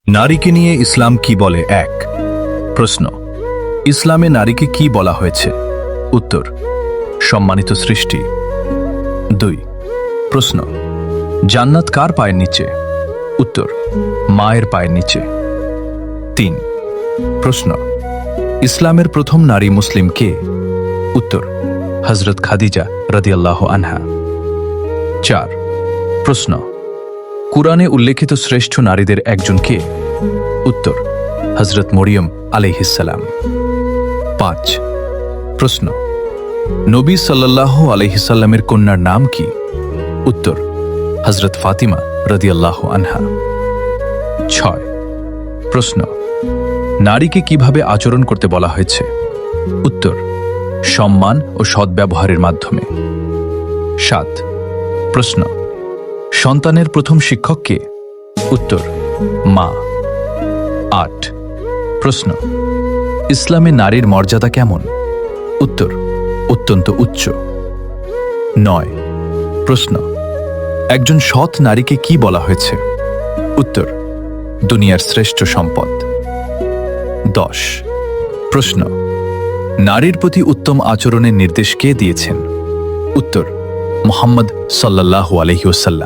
নারীকে নিয়ে ইসলাম কি বলে? ১ প্রশ্ন, ইসলামে নারীকে কি বলা হয়েছে? উত্তর, সম্মানিত সৃষ্টি। ২ প্রশ্ন, জান্নাত কার পায়ের নিচে? উত্তর, মায়ের পায়ের নিচে। ৩ প্রশ্ন, ইসলামের প্রথম নারী মুসলিম কে? উত্তর, হযরত খাদিজা রাদিয়াল্লাহু আনহা। ৪ প্রশ্ন, কুরআনে উল্লেখিত শ্রেষ্ঠ নারীদের একজন কে? উত্তর, হযরত মরিয়ম আলাইহিস সালাম। ৫ প্রশ্ন, নবী সাল্লাল্লাহু আলাইহি সাল্লামের কন্যার নাম কি? উত্তর, হযরত ফাতিমা রাদিয়াল্লাহু আনহা। ৬ প্রশ্ন, নারীকে কিভাবে আচরণ করতে বলা হয়েছে? উত্তর, সম্মান ও সদ্ব্যবহারের মাধ্যমে। ৭ প্রশ্ন, সন্তানের প্রথম শিক্ষক কে? উত্তর, মা। ৮ প্রশ্ন, ইসলামে নারীর মর্যাদা কেমন? উত্তর, অত্যন্ত উচ্চ। ৯ প্রশ্ন, একজন সৎ নারীকে কি বলা হয়েছে? উত্তর, দুনিয়ার শ্রেষ্ঠ সম্পদ। ১০ প্রশ্ন, নারীর প্রতি উত্তম আচরণের নির্দেশ কে দিয়েছেন? উত্তর, মুহাম্মদ সাল্লাল্লাহু আলাইহি ওয়াসাল্লাম।